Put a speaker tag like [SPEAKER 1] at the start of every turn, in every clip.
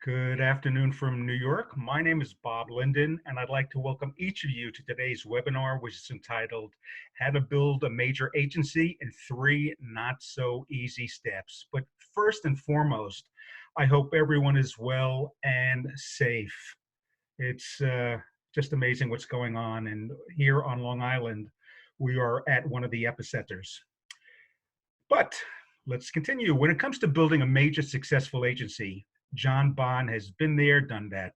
[SPEAKER 1] Good afternoon from New York. My name is Bob Linden, and I'd like to welcome each of you to today's webinar, which is entitled How to Build a Major Agency in Three Not So Easy Steps. But first and foremost, I hope everyone is well and safe. It's just amazing what's going on. And here on Long Island, we are at one of the epicenters. But let's continue. When it comes to building a major successful agency, John Bond has been there, done that.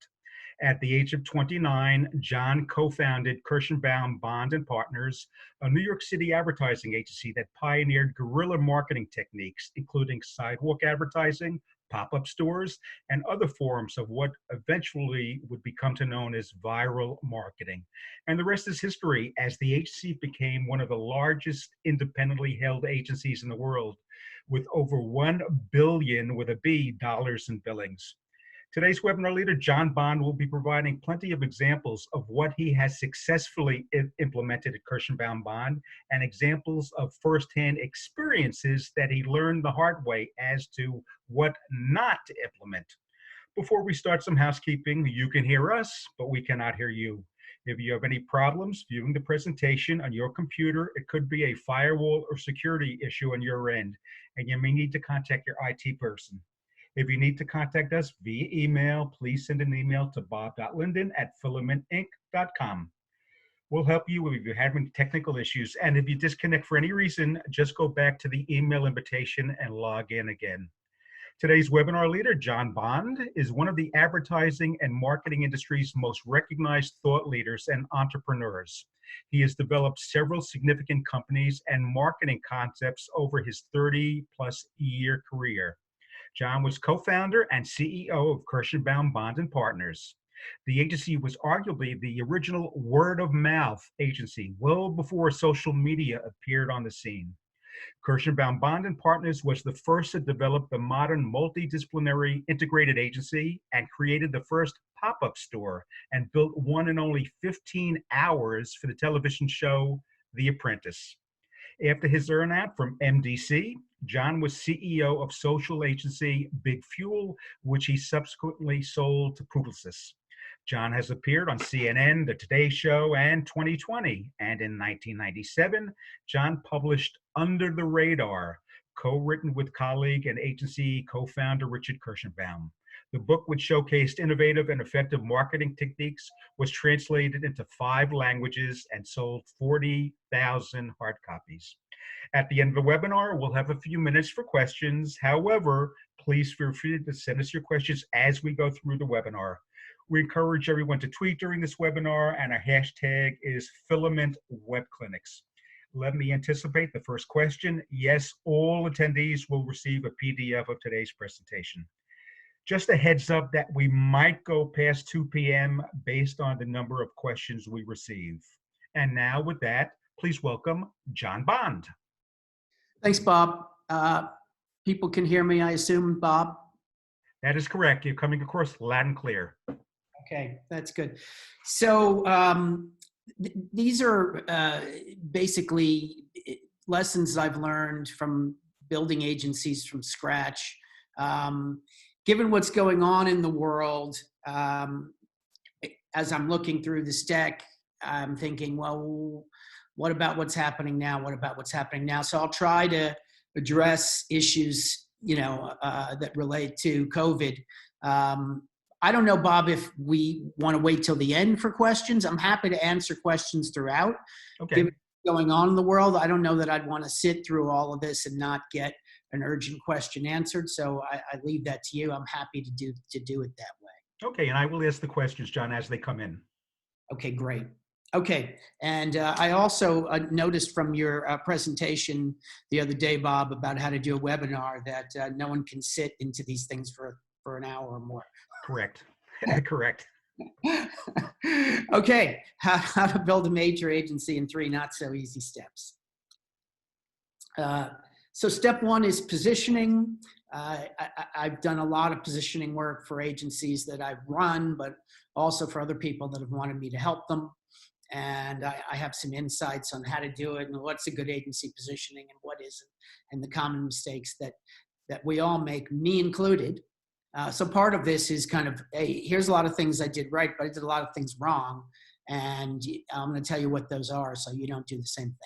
[SPEAKER 1] At the age of 29, John co-founded Kirschenbaum Bond and Partners, a New York City advertising agency that pioneered guerrilla marketing techniques, including sidewalk advertising, pop-up stores, and other forms of what eventually would become to known as viral marketing. And the rest is history, as the agency became one of the largest independently held agencies in the world, with over 1 billion with a B dollars in billings. Today's webinar leader, John Bond, will be providing plenty of examples of what he has successfully implemented at Kirschenbaum Bond and examples of firsthand experiences that he learned the hard way as to what not to implement. Before we start, some housekeeping. You can hear us, but we cannot hear you. If you have any problems viewing the presentation on your computer, it could be a firewall or security issue on your end, and you may need to contact your IT person. If you need to contact us via email, please send an email to bob.linden@filamentinc.com. We'll help you if you're having technical issues. And if you disconnect for any reason, just go back to the email invitation and log in again. Today's webinar leader, John Bond, is one of the advertising and marketing industry's most recognized thought leaders and entrepreneurs. He has developed several significant companies and marketing concepts over his 30-plus year career. John was co-founder and CEO of Kirschenbaum Bond and Partners. The agency was arguably the original word-of-mouth agency, well before social media appeared on the scene. Kirschenbaum Bond and Partners was the first to develop the modern multidisciplinary integrated agency and created the first pop-up store and built one in only 15 hours for the television show The Apprentice. After his earnout from MDC, John was CEO of social agency Big Fuel, which he subsequently sold to Publicis. John has appeared on CNN, The Today Show, and 2020. And in 1997, John published Under the Radar, co-written with colleague and agency co-founder Richard Kirschenbaum. The book, which showcased innovative and effective marketing techniques, was translated into 5 languages and sold 40,000 hard copies. At the end of the webinar, we'll have a few minutes for questions. However, please feel free to send us your questions as we go through the webinar. We encourage everyone to tweet during this webinar, and our hashtag is Filament Web Clinics. Let me anticipate the first question. Yes, all attendees will receive a PDF of today's presentation. Just a heads up that we might go past 2 p.m. based on the number of questions we receive. And now with that, please welcome John Bond.
[SPEAKER 2] Thanks, Bob. People can hear me, I assume, Bob?
[SPEAKER 1] That is correct. You're coming across loud and clear.
[SPEAKER 2] Okay, that's good. So these are basically lessons I've learned from building agencies from scratch. Given what's going on in the world, as I'm looking through this deck, I'm thinking, well, what about what's happening now? What about what's happening now? So I'll try to address issues, that relate to COVID. I don't know, Bob, if we want to wait till the end for questions. I'm happy to answer questions throughout.
[SPEAKER 1] Okay.
[SPEAKER 2] Given what's going on in the world, I don't know that I'd want to sit through all of this and not get an urgent question answered. So I leave that to you. I'm happy to do it that way.
[SPEAKER 1] Okay, and I will ask the questions, John, as they come in.
[SPEAKER 2] Okay, great. Okay, and I also noticed from your presentation the other day, Bob, about how to do a webinar that no one can sit into these things for an hour or more.
[SPEAKER 1] Correct. Correct.
[SPEAKER 2] Okay, how to build a major agency in 3 not so easy steps. So step 1 is positioning. I've done a lot of positioning work for agencies that I've run, but also for other people that have wanted me to help them. And I have some insights on how to do it and what's a good agency positioning and what isn't, and the common mistakes that we all make, me included. So part of this is kind of, hey, here's a lot of things I did right, but I did a lot of things wrong. And I'm going to tell you what those are so you don't do the same thing.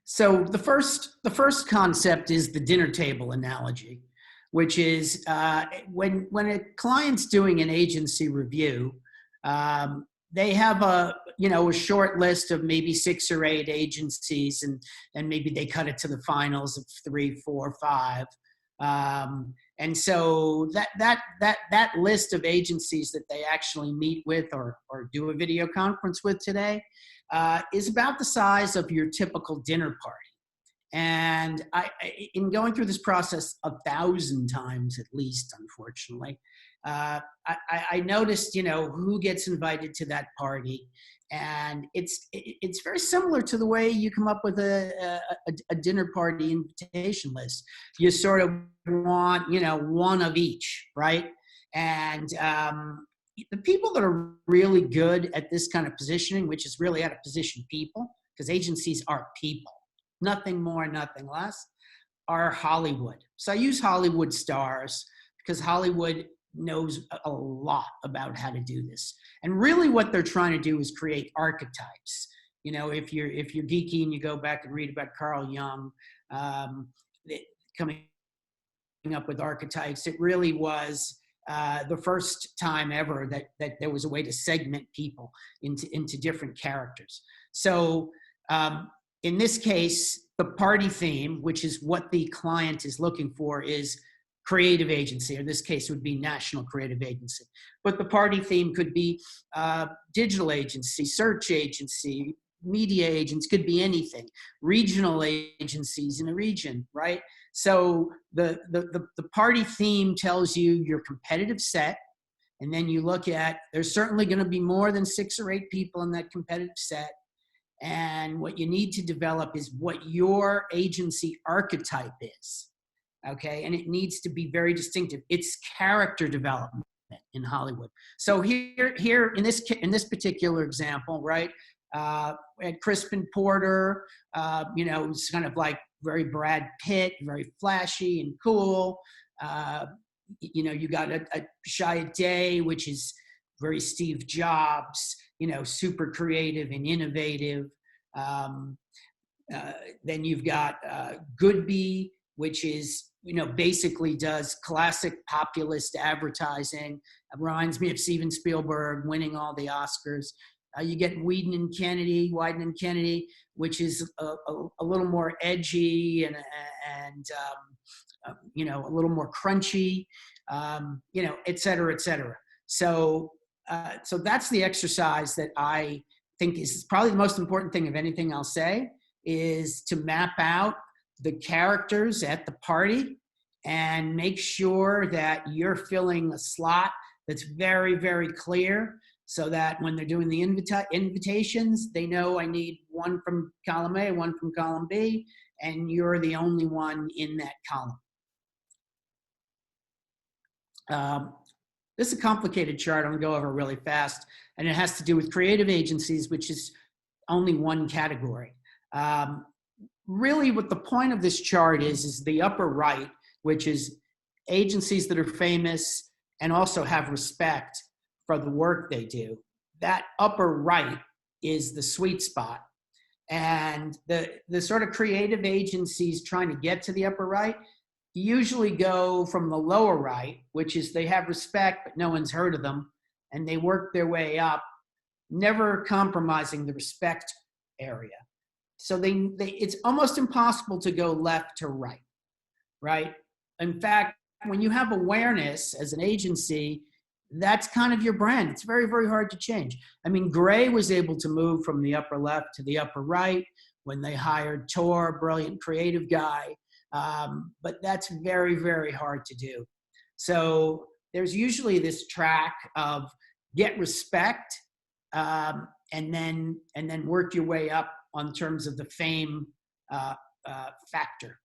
[SPEAKER 2] So the first concept is the dinner table analogy, which is when a client's doing an agency review, they have a short list of maybe 6 or 8 agencies, and maybe they cut it to the finals of 3, 4, 5. And so that list of agencies that they actually meet with or do a video conference with today is about the size of your typical dinner party. And in going through this process 1,000 times at least, unfortunately, I noticed, who gets invited to that party, and it's very similar to the way you come up with a dinner party invitation list. You sort of want, one of each, right? And the people that are really good at this kind of positioning, which is really how to position people, because agencies are people, nothing more, nothing less, are Hollywood. So I use Hollywood stars because Hollywood knows a lot about how to do this. And really what they're trying to do is create archetypes. If you're geeky and you go back and read about Carl Jung, coming up with archetypes, it really was the first time ever that there was a way to segment people into different characters. So in this case, the party theme, which is what the client is looking for, is creative agency, or in this case would be national creative agency. But the party theme could be digital agency, search agency, media agents, could be anything, regional agencies in a region, right? So the party theme tells you your competitive set, and then you look at, there's certainly going to be more than 6 or 8 people in that competitive set. And what you need to develop is what your agency archetype is, okay? And it needs to be very distinctive. It's character development in Hollywood. So here in this particular example, right? At Crispin Porter, it's kind of like very Brad Pitt, very flashy and cool. You got a Shia Day, which is very Steve Jobs, super creative and innovative. Then you've got Goodby, which is, basically does classic populist advertising. It reminds me of Steven Spielberg winning all the Oscars. You get Wieden and Kennedy, which is a little more edgy and a little more crunchy, et cetera, et cetera. So that's the exercise that I think is probably the most important thing of anything I'll say, is to map out the characters at the party and make sure that you're filling a slot that's very, very clear, so that when they're doing the invitations, they know I need one from column A, one from column B, and you're the only one in that column. This is a complicated chart. I'm going to go over really fast, and it has to do with creative agencies, which is only one category. Really, what the point of this chart is the upper right, which is agencies that are famous and also have respect for the work they do. That upper right is the sweet spot. And the sort of creative agencies trying to get to the upper right usually go from the lower right, which is they have respect, but no one's heard of them, and they work their way up, never compromising the respect area. So it's almost impossible to go left to right, right? In fact, when you have awareness as an agency, that's kind of your brand. It's very, very hard to change. I mean, Gray was able to move from the upper left to the upper right when they hired Tor, brilliant creative guy. But that's very, very hard to do. So there's usually this track of get respect, and then work your way up on terms of the fame factor.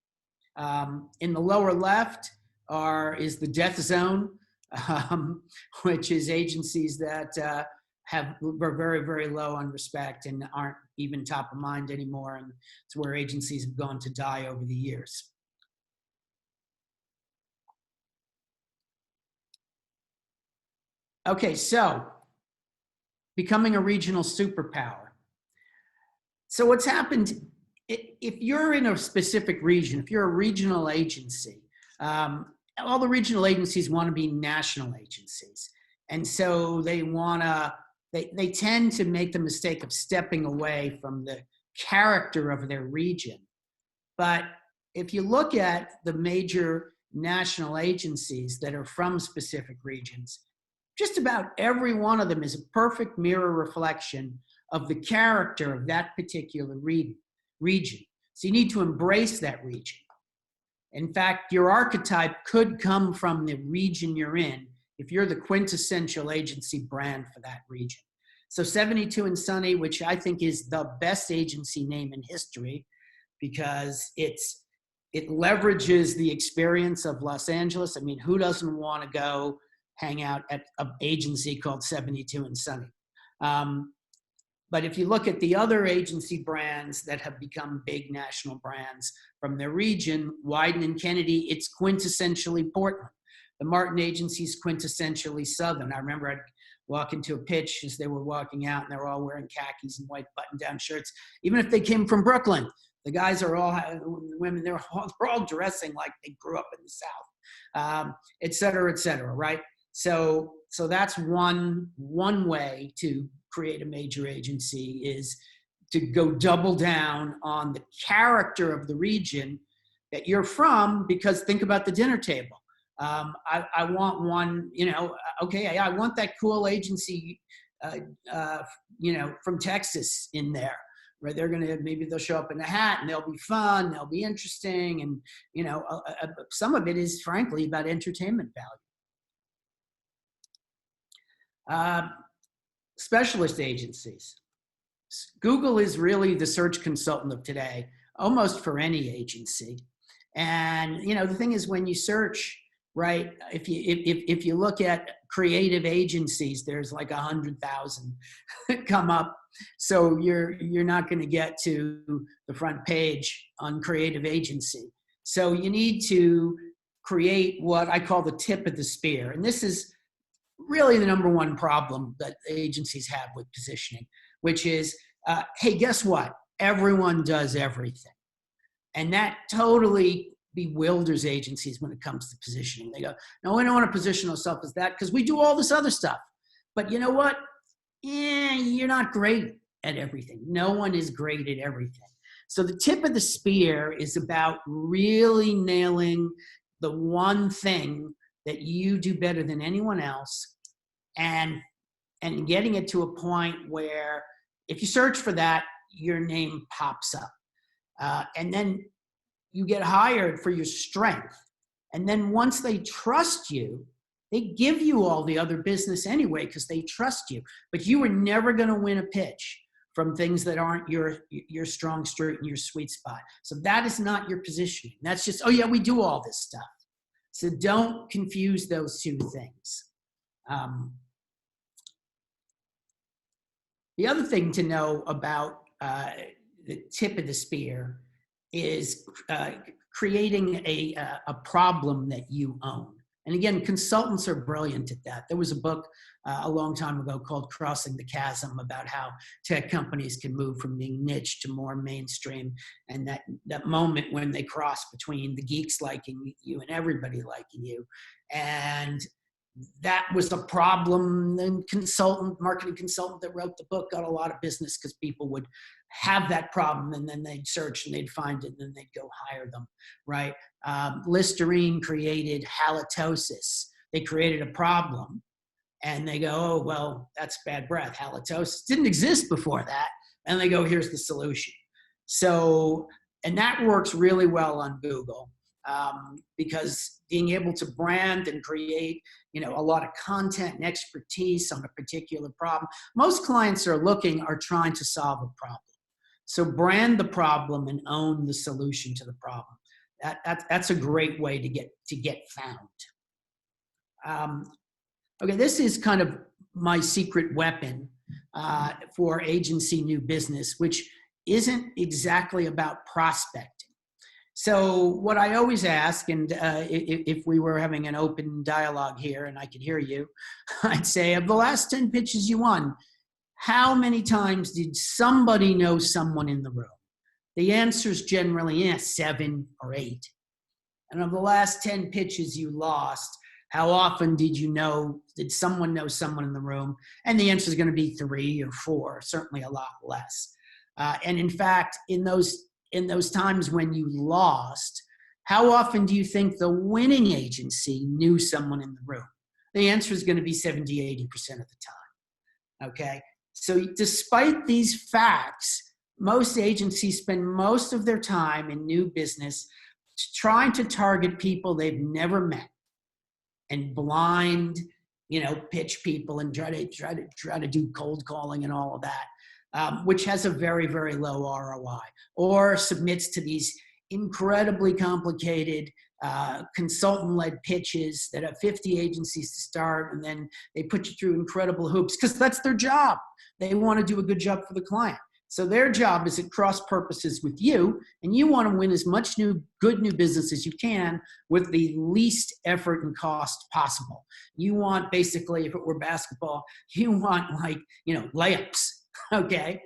[SPEAKER 2] In the lower left is the death zone, which is agencies that are very, very low on respect and aren't even top of mind anymore. And it's where agencies have gone to die over the years. Okay, so becoming a regional superpower. So what's happened, if you're in a specific region, if you're a regional agency, all the regional agencies want to be national agencies. And so they tend to make the mistake of stepping away from the character of their region. But if you look at the major national agencies that are from specific regions, just about every one of them is a perfect mirror reflection of the character of that particular region. So you need to embrace that region. In fact, your archetype could come from the region you're in if you're the quintessential agency brand for that region. So 72 and Sunny, which I think is the best agency name in history because it leverages the experience of Los Angeles. I mean, who doesn't want to go hang out at an agency called 72 and Sunny? But if you look at the other agency brands that have become big national brands from their region, Wieden and Kennedy, it's quintessentially Portland. The Martin agency is quintessentially Southern. I remember I'd walk into a pitch as they were walking out and they're all wearing khakis and white button-down shirts. Even if they came from Brooklyn, the guys are all, the women, they're all dressing like they grew up in the South, et cetera, right? So that's one way to create a major agency is to go double down on the character of the region that you're from, because think about the dinner table. I want one, okay, I want that cool agency, from Texas in there, right? Maybe they'll show up in a hat and they'll be fun, they'll be interesting. And, some of it is frankly about entertainment value. Specialist agencies. Google is really the search consultant of today, almost for any agency. And, the thing is when you search, right, if you look at creative agencies, there's like 100,000 come up. So you're not going to get to the front page on creative agency. So you need to create what I call the tip of the spear. And this is really the number one problem that agencies have with positioning, which is, hey, guess what? Everyone does everything. And that totally bewilders agencies when it comes to positioning. They go, no, we don't want to position ourselves as that because we do all this other stuff. But you know what? You're not great at everything. No one is great at everything. So the tip of the spear is about really nailing the one thing that you do better than anyone else and getting it to a point where if you search for that, your name pops up. And then you get hired for your strength. And then once they trust you, they give you all the other business anyway because they trust you. But you were never going to win a pitch from things that aren't your strong suit and your sweet spot. So that is not your positioning. That's just, oh yeah, we do all this stuff. So don't confuse those two things. The other thing to know about the tip of the spear is creating a problem that you own. And again, consultants are brilliant at that. There was a book a long time ago called Crossing the Chasm about how tech companies can move from being niche to more mainstream, and that moment when they cross between the geeks liking you and everybody liking you. And that was a problem. And marketing consultant that wrote the book got a lot of business because people would have that problem and then they'd search and they'd find it and then they'd go hire them, right? Listerine created halitosis. They created a problem and they go, oh, well, that's bad breath. Halitosis didn't exist before that. And they go, here's the solution. So, and that works really well on Google. Because being able to brand and create, a lot of content and expertise on a particular problem. Most clients are trying to solve a problem. So brand the problem and own the solution to the problem. That's a great way to get found. Okay, this is kind of my secret weapon for agency new business, which isn't exactly about prospecting. So what I always ask, and if we were having an open dialogue here and I could hear you, I'd say, of the last 10 pitches you won, how many times did somebody know someone in the room? The answer is generally, 7 or 8. And of the last 10 pitches you lost, how often did someone know someone in the room? And the answer is going to be 3 or 4, certainly a lot less. And in fact, in those times when you lost, how often do you think the winning agency knew someone in the room? The answer is going to be 70, 80% of the time. Okay. So despite these facts, most agencies spend most of their time in new business trying to target people they've never met and blind, pitch people and try to do cold calling and all of that, which has a very, very low ROI, or submits to these incredibly complicated consultant-led pitches that have 50 agencies to start, and then they put you through incredible hoops because that's their job. They want to do a good job for the client. So their job is at cross purposes with you, and you want to win as much good new business as you can with the least effort and cost possible. You want, basically, if it were basketball, you want layups, okay?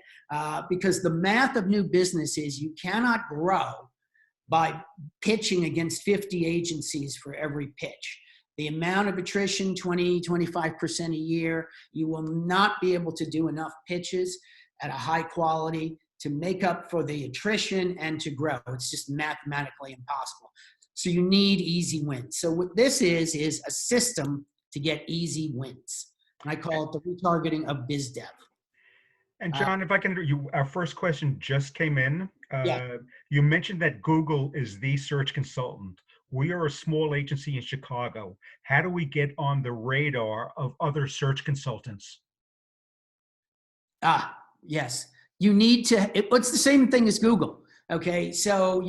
[SPEAKER 2] Because the math of new business is you cannot grow by pitching against 50 agencies for every pitch. The amount of attrition, 20, 25% a year, you will not be able to do enough pitches at a high quality to make up for the attrition and to grow. It's just mathematically impossible. So you need easy wins. So what this is a system to get easy wins. And I call it the retargeting of biz dev.
[SPEAKER 1] And John, if I can, our first question just came in.
[SPEAKER 2] Yeah.
[SPEAKER 1] You mentioned that Google is the search consultant. We are a small agency in Chicago. How do we get on the radar of other search consultants?
[SPEAKER 2] Yes. You need to, it's the same thing as Google. Okay. So,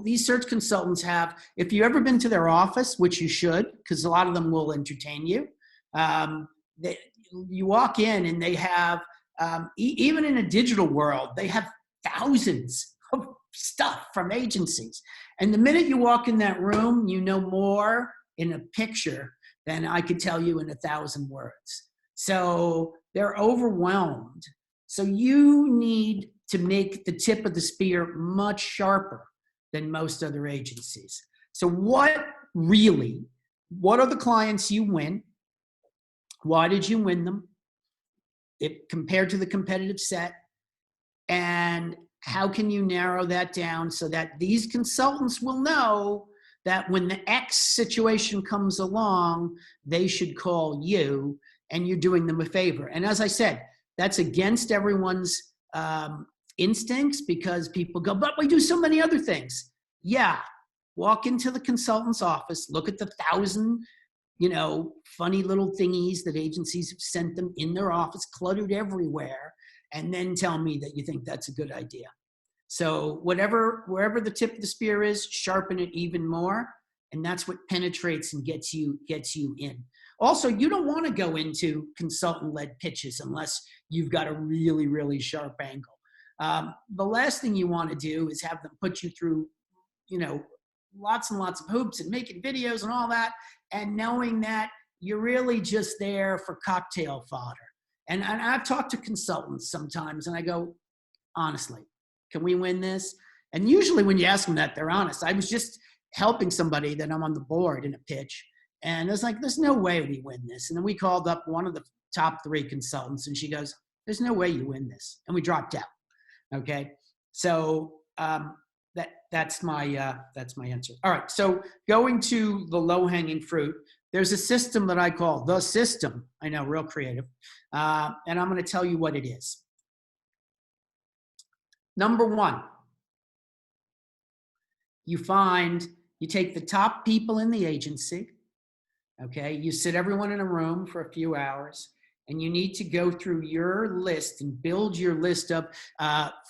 [SPEAKER 2] these search consultants if you've ever been to their office, which you should, because a lot of them will entertain you, you walk in and they have, even in a digital world, they have thousands of stuff from agencies. And the minute you walk in that room, you know more in a picture than I could tell you in 1,000 words. So they're overwhelmed. So you need to make the tip of the spear much sharper than most other agencies. So what are the clients you win? Why did you win them? Compared to the competitive set, and how can you narrow that down so that these consultants will know that when the X situation comes along, they should call you and you're doing them a favor. And as I said, that's against everyone's instincts because people go, but we do so many other things. Yeah, walk into the consultant's office, look at the 1,000 funny little thingies that agencies have sent them in their office, cluttered everywhere, and then tell me that you think that's a good idea. So wherever the tip of the spear is, sharpen it even more, and that's what penetrates and gets you in. Also, you don't want to go into consultant-led pitches unless you've got a really, really sharp angle. The last thing you want to do is have them put you through, lots and lots of hoops and making videos and all that, and knowing that you're really just there for cocktail fodder. And I've talked to consultants sometimes, and I go, honestly, can we win this? And usually when you ask them that, they're honest. I was just helping somebody that I'm on the board in a pitch, and it's like, there's no way we win this. And then we called up one of the top 3 consultants, and she goes, there's no way you win this. And we dropped out. Okay. So that's my answer. All right. So going to the low-hanging fruit, there's a system that I call the system. I know, real creative. And I'm going to tell you what it is. Number 1, you take the top people in the agency. Okay. You sit everyone in a room for a few hours, and you need to go through your list and build your list of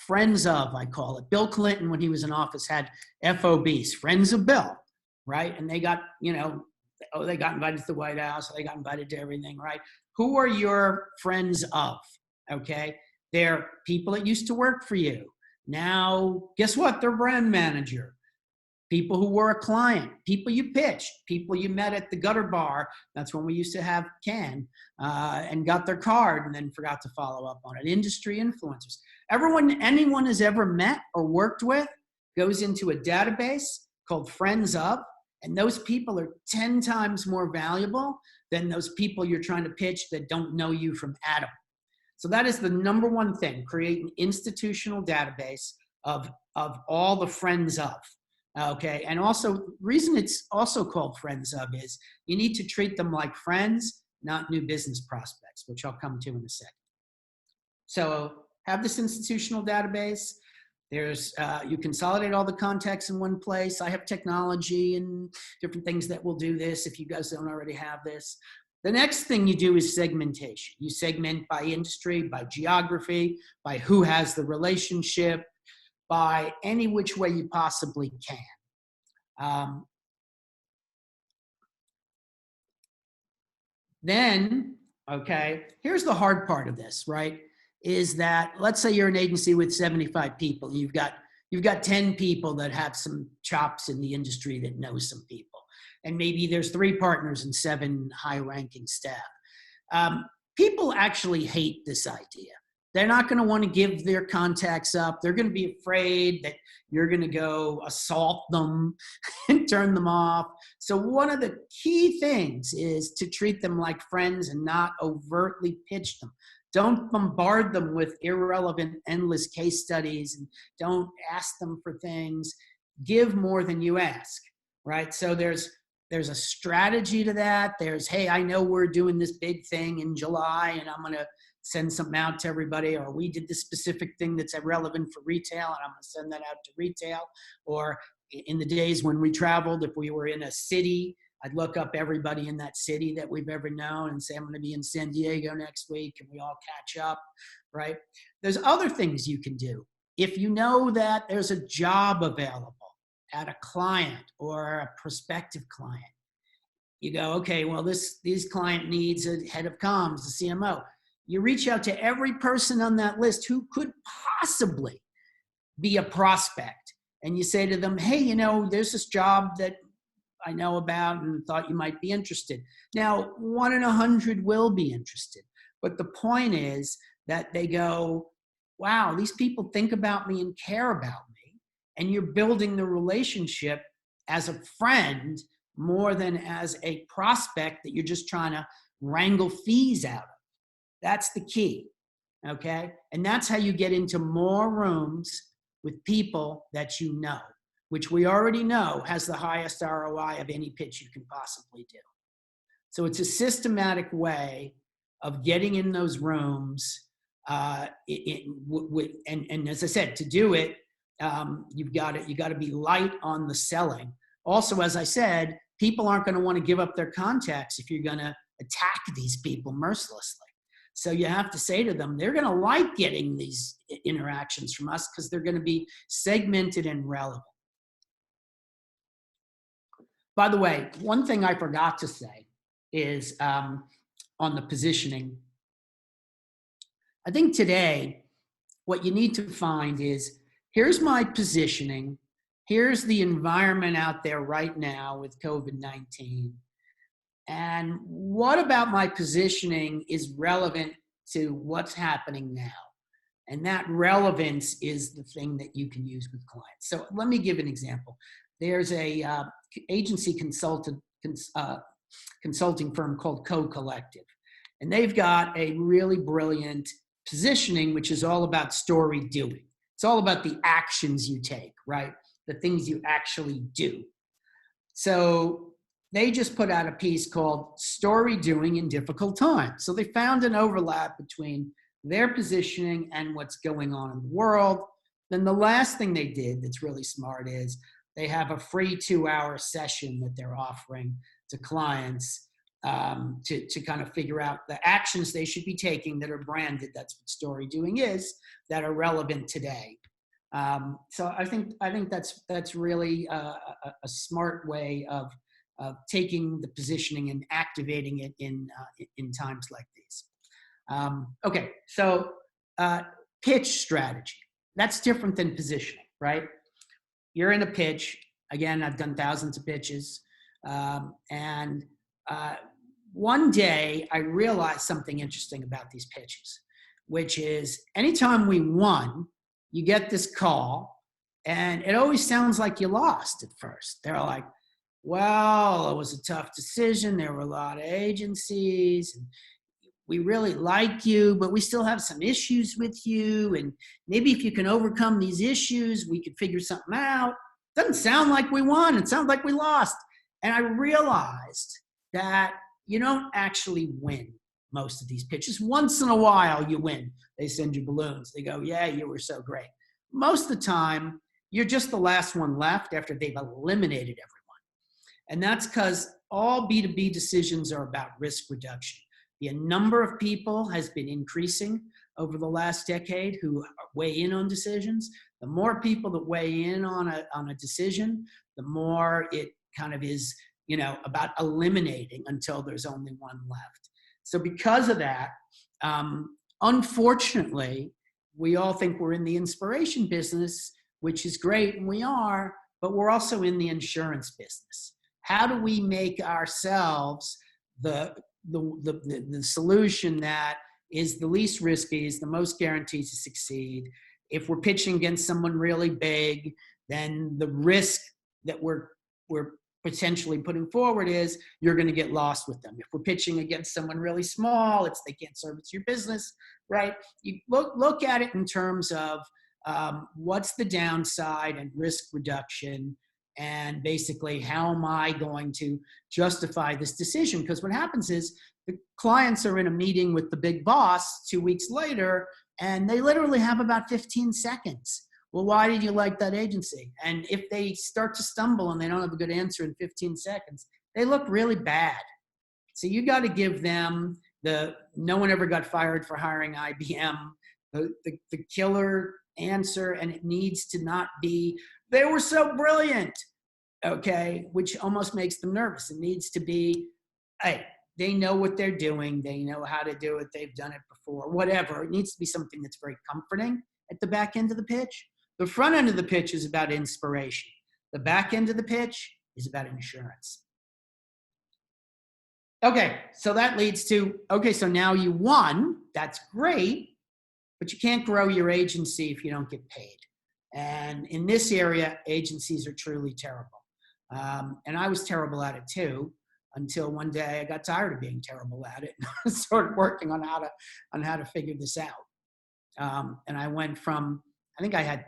[SPEAKER 2] friends of, I call it. Bill Clinton, when he was in office, had FOBs, friends of Bill, right? And they got, they got invited to the White House. They got invited to everything, right? Who are your friends of, okay? They're people that used to work for you. Now, guess what? They're brand manager. people who were a client, people you pitched, people you met at the gutter bar. That's when we used to have Can, and got their card and then forgot to follow up on it. Industry influencers. Everyone, anyone has ever met or worked with goes into a database called Friends Of, and those people are 10 times more valuable than those people you're trying to pitch that don't know you from Adam. So that is the number one thing: create an institutional database of all the friends of. Okay, and also, reason it's also called Friends Of is you need to treat them like friends, not new business prospects, which I'll come to in a second. So have this institutional database. There's you consolidate all the contacts in one place. I have technology and different things that will do this if you guys don't already have this. The next thing you do is segmentation. You segment by industry, by geography, by who has the relationship, by any which way you possibly can. Then, okay, here's the hard part of this, right? Is that, let's say you're an agency with 75 people. You've got 10 people that have some chops in the industry that know some people. And maybe there's 3 partners and 7 high-ranking staff. People actually hate this idea. They're not going to want to give their contacts up. They're going to be afraid that you're going to go assault them and turn them off. So one of the key things is to treat them like friends and not overtly pitch them. Don't bombard them with irrelevant, endless case studies, and don't ask them for things. Give more than you ask, right? So there's a strategy to that. There's, hey, I know we're doing this big thing in July, and I'm going to send something out to everybody, or we did this specific thing that's relevant for retail, and I'm going to send that out to retail. Or in the days when we traveled, if we were in a city, I'd look up everybody in that city that we've ever known and say, I'm going to be in San Diego next week, and we all catch up, right? There's other things you can do. If you know that there's a job available at a client or a prospective client, you go, okay, well, this client needs a head of comms, a CMO. You reach out to every person on that list who could possibly be a prospect. And you say to them, hey, there's this job that I know about and thought you might be interested. Now, 1 in 100 will be interested. But the point is that they go, wow, these people think about me and care about me. And you're building the relationship as a friend more than as a prospect that you're just trying to wrangle fees out of. That's the key, okay? And that's how you get into more rooms with people that you know, which we already know has the highest ROI of any pitch you can possibly do. So it's a systematic way of getting in those rooms. And as I said, to do it, you got to be light on the selling. Also, as I said, people aren't going to want to give up their contacts if you're going to attack these people mercilessly. So you have to say to them, they're going to like getting these interactions from us because they're going to be segmented and relevant. By the way, one thing I forgot to say is on the positioning. I think today what you need to find is, here's my positioning. Here's the environment out there right now with COVID-19. And what about my positioning is relevant to what's happening now? And that relevance is the thing that you can use with clients. So let me give an example. There's a agency consulting firm called Co-Collective. And they've got a really brilliant positioning, which is all about story doing. It's all about the actions you take, right? The things you actually do. So they just put out a piece called Story Doing in Difficult Times. So they found an overlap between their positioning and what's going on in the world. Then the last thing they did that's really smart is they have a free 2-hour session that they're offering to clients to kind of figure out the actions they should be taking that are branded. That's what Story Doing is, that are relevant today. So I think that's really a smart way of taking the positioning and activating it in times like these. Okay, so pitch strategy. That's different than positioning, right? You're in a pitch. Again, I've done thousands of pitches. And one day I realized something interesting about these pitches, which is anytime we won, you get this call and it always sounds like you lost at first. They're like, well, it was a tough decision. There were a lot of agencies and we really like you, but we still have some issues with you. And maybe if you can overcome these issues, we could figure something out. Doesn't sound like we won. It sounds like we lost. And I realized that you don't actually win most of these pitches. Once in a while you win. They send you balloons. They go, yeah, you were so great. Most of the time, you're just the last one left after they've eliminated everyone. And that's because all B2B decisions are about risk reduction. The number of people has been increasing over the last decade who weigh in on decisions. The more people that weigh in on a decision, the more it kind of is, about eliminating until there's only one left. So because of that, unfortunately, we all think we're in the inspiration business, which is great, and we are, but we're also in the insurance business. How do we make ourselves the solution that is the least risky, is the most guaranteed to succeed? If we're pitching against someone really big, then the risk that we're potentially putting forward is you're going to get lost with them. If we're pitching against someone really small, it's they can't service your business, right? You look at it in terms of what's the downside and risk reduction, and basically how am I going to justify this decision? Because what happens is the clients are in a meeting with the big boss 2 weeks later, and they literally have about 15 seconds. Well, why did you like that agency? And if they start to stumble and they don't have a good answer in 15 seconds, they look really bad. So you got to give them no one ever got fired for hiring IBM, the killer answer, and it needs to not be, they were so brilliant, okay, which almost makes them nervous. It needs to be, hey, they know what they're doing. They know how to do it. They've done it before, whatever. It needs to be something that's very comforting at the back end of the pitch. The front end of the pitch is about inspiration. The back end of the pitch is about insurance. Okay, so that leads to, okay, so now you won. That's great, but you can't grow your agency if you don't get paid. And in this area, agencies are truly terrible. And I was terrible at it too, until one day I got tired of being terrible at it and started working on how to figure this out. And I went from, I think I had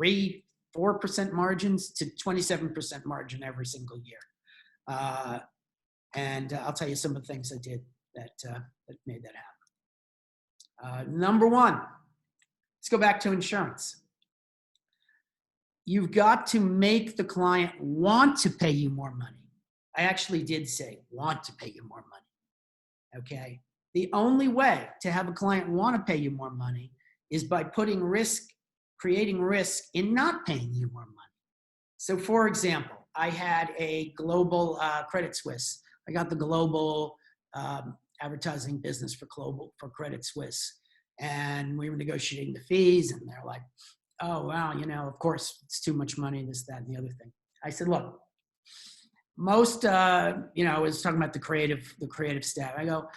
[SPEAKER 2] 3-4% margins to 27% margin every single year. And I'll tell you some of the things I did that made that happen. Number one, let's go back to insurance. You've got to make the client want to pay you more money. I actually did say want to pay you more money, okay? The only way to have a client want to pay you more money is by creating risk in not paying you more money. So for example, I had a global Credit Suisse. I got the global advertising business for Credit Suisse. And we were negotiating the fees, and they're like, oh, wow, of course, it's too much money, this, that, and the other thing. I said, look, most, I was talking about the creative staff. I go,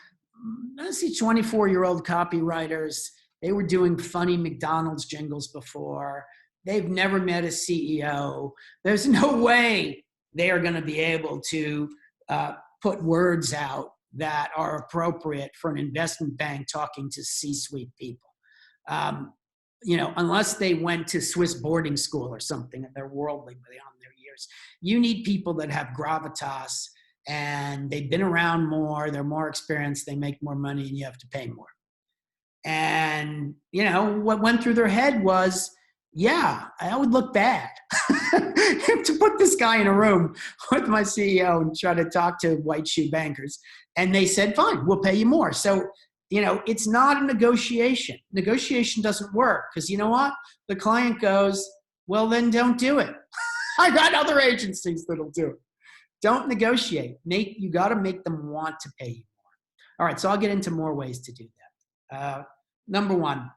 [SPEAKER 2] I see 24-year-old copywriters. They were doing funny McDonald's jingles before. They've never met a CEO. There's no way they are going to be able to put words out that are appropriate for an investment bank talking to C-suite people. Unless they went to Swiss boarding school or something and they're worldly beyond their years. You need people that have gravitas and they've been around more, they're more experienced, they make more money, and you have to pay more. And, what went through their head was, yeah, I would look bad to put this guy in a room with my CEO and try to talk to white shoe bankers. And they said, fine, we'll pay you more. So, it's not a negotiation. Negotiation doesn't work because you know what? The client goes, well, then don't do it. I got other agencies that'll do it. Don't negotiate. You got to make them want to pay you more. All right, so I'll get into more ways to do that. Number one,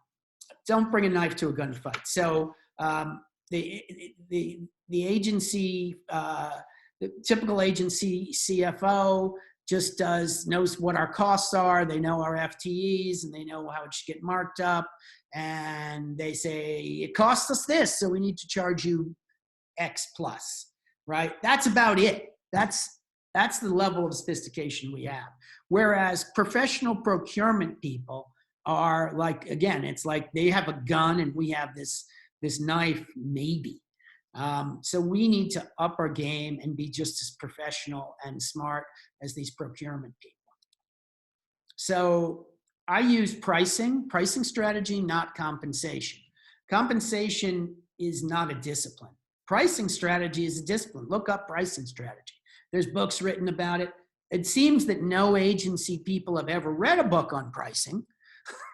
[SPEAKER 2] don't bring a knife to a gunfight. So the agency, the typical agency CFO just knows what our costs are. They know our FTEs and they know how it should get marked up. And they say, it costs us this, so we need to charge you X plus, right? That's about it. That's the level of sophistication we have. Whereas professional procurement people are like, again, it's like they have a gun and we have this knife, maybe. So we need to up our game and be just as professional and smart as these procurement people. So I use pricing strategy, not compensation. Compensation is not a discipline. Pricing strategy is a discipline. Look up pricing strategy. There's books written about it. It seems that no agency people have ever read a book on pricing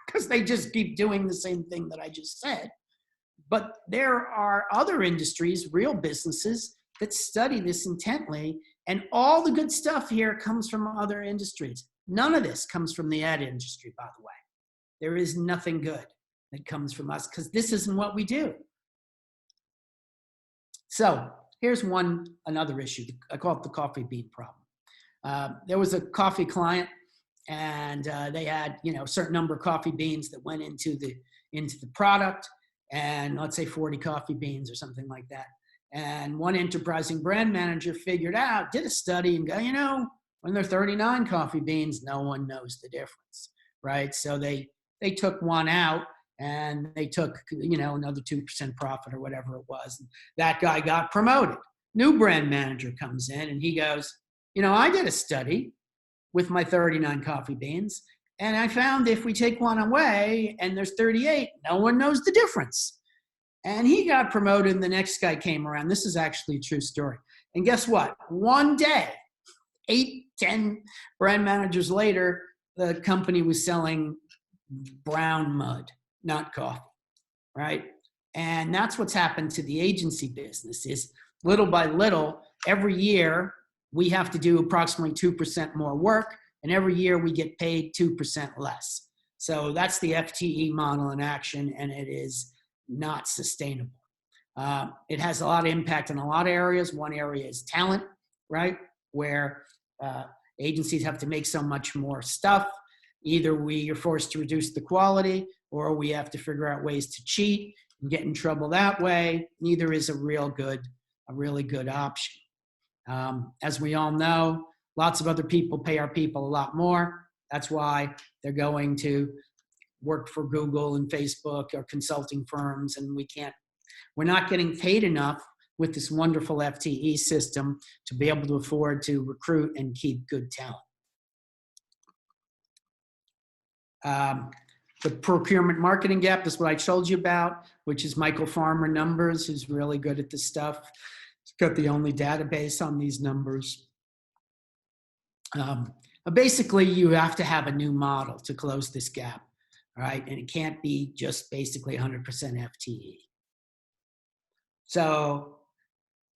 [SPEAKER 2] because they just keep doing the same thing that I just said. But there are other industries, real businesses, that study this intently. And all the good stuff here comes from other industries. None of this comes from the ad industry, by the way. There is nothing good that comes from us because this isn't what we do. So here's another issue. I call it the coffee bean problem. There was a coffee client, and they had a certain number of coffee beans that went into the product, and let's say 40 coffee beans or something like that. And one enterprising brand manager did a study and go, when there are 39 coffee beans, no one knows the difference, right? So they took one out and they took, another 2% profit or whatever it was. And that guy got promoted. New brand manager comes in and he goes, I did a study with my 39 coffee beans, and I found if we take one away and there's 38, no one knows the difference. And he got promoted and the next guy came around. This is actually a true story. And guess what? One day, 8-10 brand managers later, the company was selling brown mud, not coffee, right? And that's what's happened to the agency business is little by little, every year we have to do approximately 2% more work, and every year we get paid 2% less. So that's the FTE model in action, and it is not sustainable. It has a lot of impact in a lot of areas. One area is talent, right? Where agencies have to make so much more stuff. Either we are forced to reduce the quality, or we have to figure out ways to cheat and get in trouble that way. Neither is a really good option. As we all know, lots of other people pay our people a lot more. That's why they're going to work for Google and Facebook or consulting firms, and we're not getting paid enough with this wonderful FTE system to be able to afford to recruit and keep good talent. The procurement marketing gap is what I told you about, which is Michael Farmer numbers, who's really good at this stuff. He's got the only database on these numbers. Basically, you have to have a new model to close this gap, right? And it can't be just basically 100% FTE. So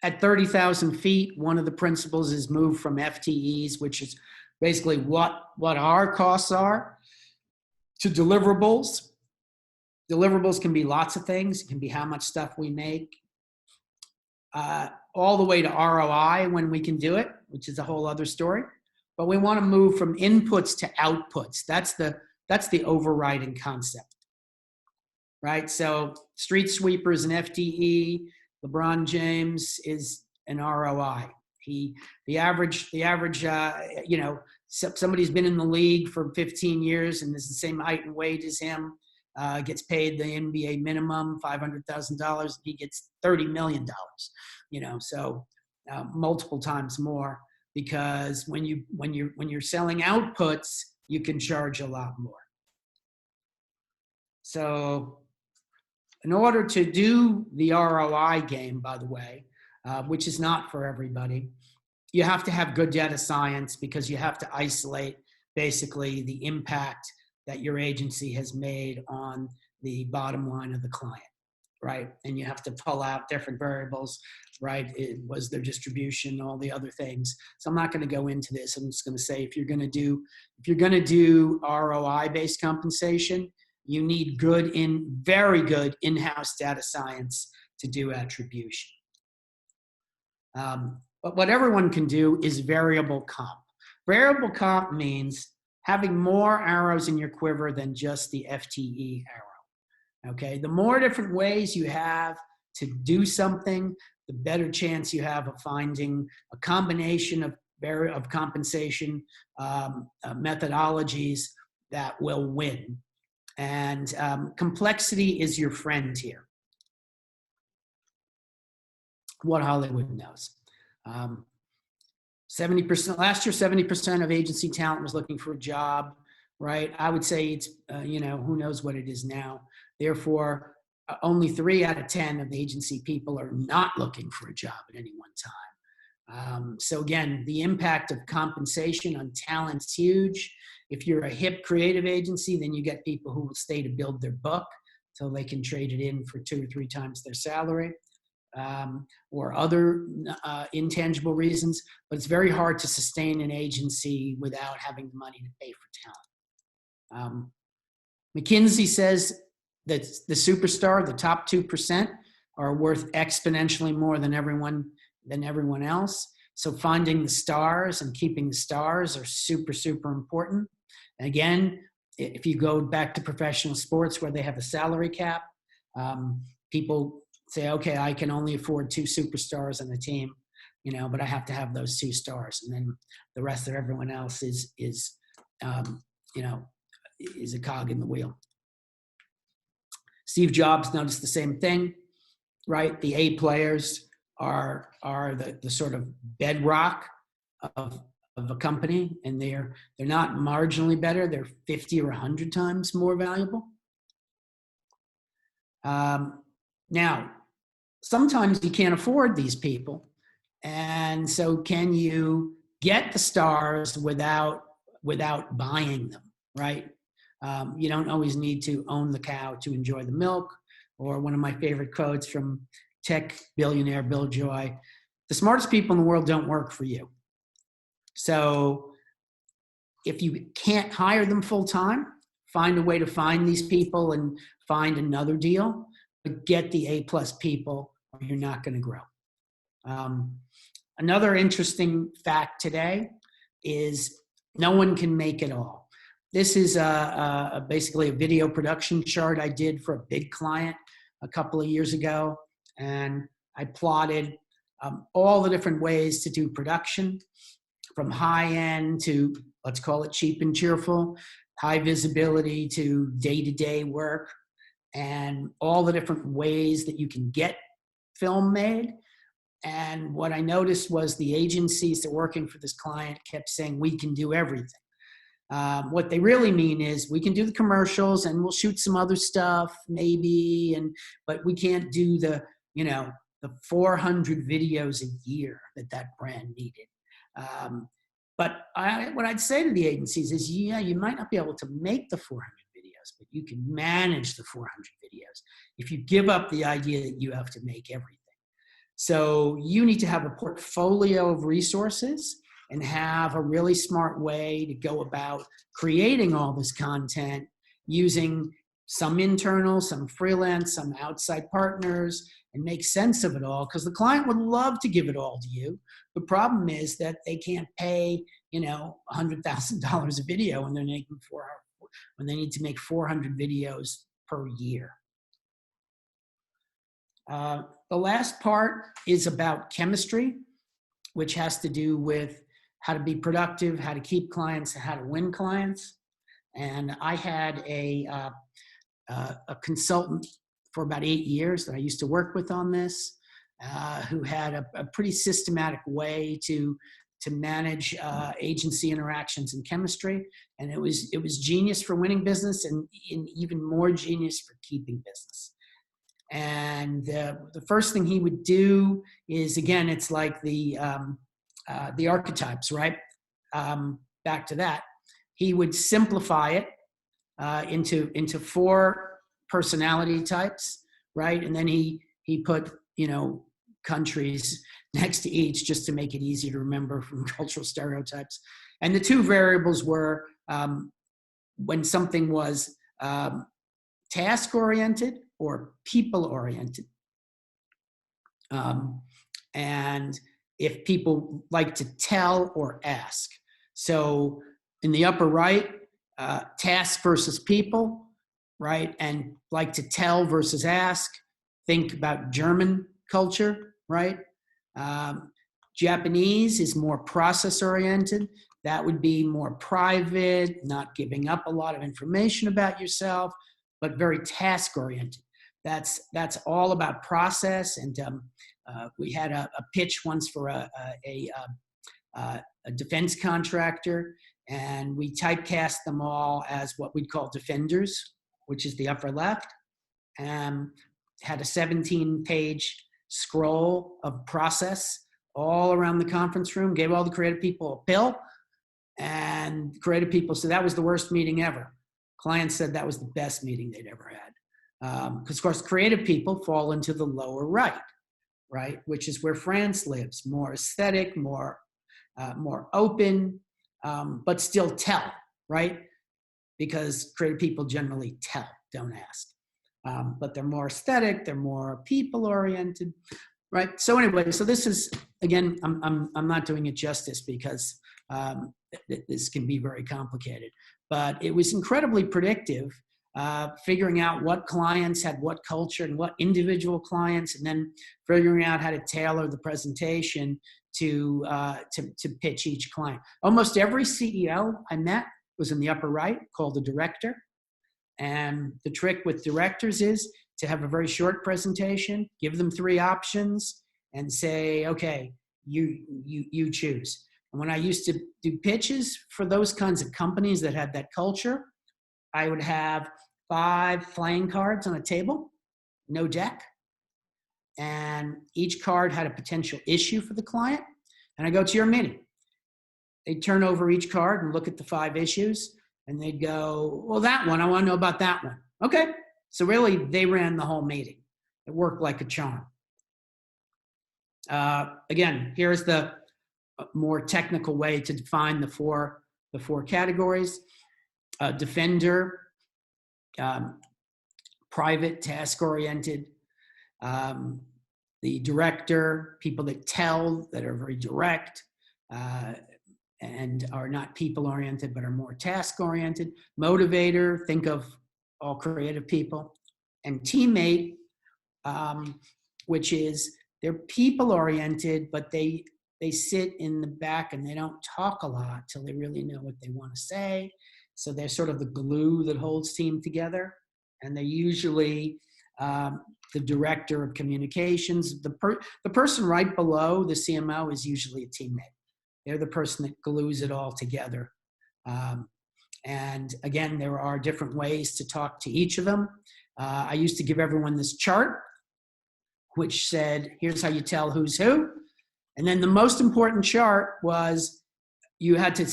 [SPEAKER 2] at 30,000 feet, one of the principles is move from FTEs, which is basically what our costs are, to deliverables. Deliverables can be lots of things. It can be how much stuff we make, all the way to ROI when we can do it, which is a whole other story. But we want to move from inputs to outputs. That's the overriding concept, right? So street sweeper is an FTE. LeBron James is an ROI. The average, somebody's been in the league for 15 years and is the same height and weight as him, gets paid the NBA minimum, $500,000. He gets $30 million, so multiple times more, because when you're selling outputs, you can charge a lot more. So in order to do the ROI game, by the way, which is not for everybody, you have to have good data science, because you have to isolate basically the impact that your agency has made on the bottom line of the client, right? And you have to pull out different variables, right? It was their distribution, all the other things. So I'm not going to go into this. I'm just going to say, if you're going to do ROI-based compensation, you need very good in-house data science to do attribution. But what everyone can do is variable comp. Variable comp means having more arrows in your quiver than just the FTE arrow. Okay, the more different ways you have to do something, the better chance you have of finding a combination of compensation methodologies that will win. And complexity is your friend here. What Hollywood knows. 70%, last year, 70% of agency talent was looking for a job, right? I would say it's, who knows what it is now. Therefore, only 3 out of 10 of the agency people are not looking for a job at any one time. So again, the impact of compensation on talent's huge. If you're a hip creative agency, then you get people who will stay to build their book so they can trade it in for 2 or 3 times their salary. Or other intangible reasons, but it's very hard to sustain an agency without having the money to pay for talent. McKinsey says that the superstar, the top 2%, are worth exponentially more than everyone else. So finding the stars and keeping the stars are super, super important. And again, if you go back to professional sports where they have a salary cap, people say, okay, I can only afford 2 superstars on the team, but I have to have those 2 stars. And then the rest of everyone else is a cog in the wheel. Steve Jobs noticed the same thing, right? The A players are the sort of bedrock of a company, and they're not marginally better. They're 50 or 100 times more valuable. Now, sometimes you can't afford these people. And so can you get the stars without buying them, right? You don't always need to own the cow to enjoy the milk. Or one of my favorite quotes from tech billionaire Bill Joy, the smartest people in the world don't work for you. So if you can't hire them full time, find a way to find these people and find another deal, but get the A+ people or you're not going to grow. Another interesting fact today is no one can make it all. This is basically a video production chart I did for a big client a couple of years ago. And I plotted all the different ways to do production, from high end to, let's call it cheap and cheerful, high visibility to day-to-day work, and all the different ways that you can get film made. And what I noticed was the agencies that were working for this client kept saying, we can do everything. What they really mean is we can do the commercials and we'll shoot some other stuff maybe, but we can't do the 400 videos a year that brand needed. But what I'd say to the agencies is, yeah, you might not be able to make the 400 videos, but you can manage the 400 videos if you give up the idea that you have to make everything. So you need to have a portfolio of resources and have a really smart way to go about creating all this content using some internal, some freelance, some outside partners, and make sense of it all, because the client would love to give it all to you. The problem is that they can't pay, $100,000 a video when they're making when they need to make 400 videos per year. The last part is about chemistry, which has to do with how to be productive, how to keep clients, and how to win clients. And I had a consultant for about 8 years that I used to work with on this, who had a pretty systematic way to manage agency interactions and chemistry. And it was genius for winning business and even more genius for keeping business. And the first thing he would do is, again, it's like the archetypes, right? Back to that. He would simplify it into 4 personality types, right? And then he put, countries next to each just to make it easier to remember from cultural stereotypes. And the 2 variables were when something was task-oriented or people-oriented. Um, and if people like to tell or ask. So in the upper right, task versus people, right? And like to tell versus ask. Think about German culture, right? Um, Japanese is more process oriented. That would be more private, not giving up a lot of information about yourself, but very task oriented. That's all about process. And we had a pitch once for a defense contractor, and we typecast them all as what we'd call defenders, which is the upper left, and had a 17-page scroll of process all around the conference room, gave all the creative people a pill, and creative people said that was the worst meeting ever. Clients said that was the best meeting they'd ever had. Because, of course, creative people fall into the lower right, which is where France lives, more aesthetic, more open, but still tell, right? Because creative people generally tell, don't ask. But they're more aesthetic, they're more people-oriented, right? So anyway, so this is, again, I'm not doing it justice because this can be very complicated. But it was incredibly predictive, figuring out what clients had what culture and what individual clients, and then figuring out how to tailor the presentation to pitch each client. Almost every CEO I met was in the upper right, called the director. And the trick with directors is to have a very short presentation, give them 3 options, and say, okay, you choose. And when I used to do pitches for those kinds of companies that had that culture, I would have 5 playing cards on a table, no deck. And each card had a potential issue for the client. And I go, to your meeting. They'd turn over each card and look at the 5 issues. And they'd go, well, that one, I want to know about that one. Okay. So really, they ran the whole meeting. It worked like a charm. Again, here's the more technical way to define the four categories. Defender, private, task-oriented. The director, people that tell, that are very direct, and are not people-oriented, but are more task-oriented. Motivator, think of all creative people. And teammate, which is they're people-oriented, but they sit in the back and they don't talk a lot till they really know what they want to say. So they're sort of the glue that holds team together. And they're usually the director of communications. The person right below the CMO is usually a teammate. They're the person that glues it all together. And again, there are different ways to talk to each of them. I used to give everyone this chart, which said, here's how you tell who's who. And then the most important chart was you had to,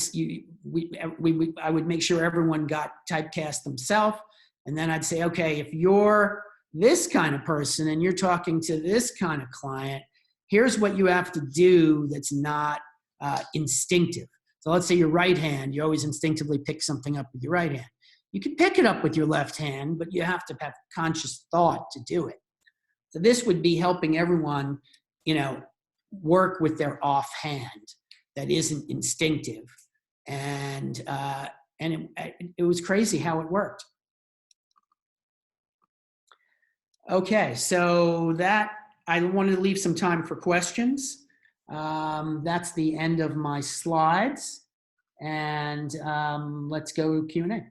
[SPEAKER 2] I would make sure everyone got typecast themselves. And then I'd say, okay, if you're this kind of person and you're talking to this kind of client, here's what you have to do that's not instinctive. So let's say your right hand, you always instinctively pick something up with your right hand. You can pick it up with your left hand, but you have to have conscious thought to do it. So this would be helping everyone, work with their offhand that isn't instinctive. And it was crazy how it worked. Okay, so that, I wanted to leave some time for questions. That's the end of my slides. And let's go Q&A.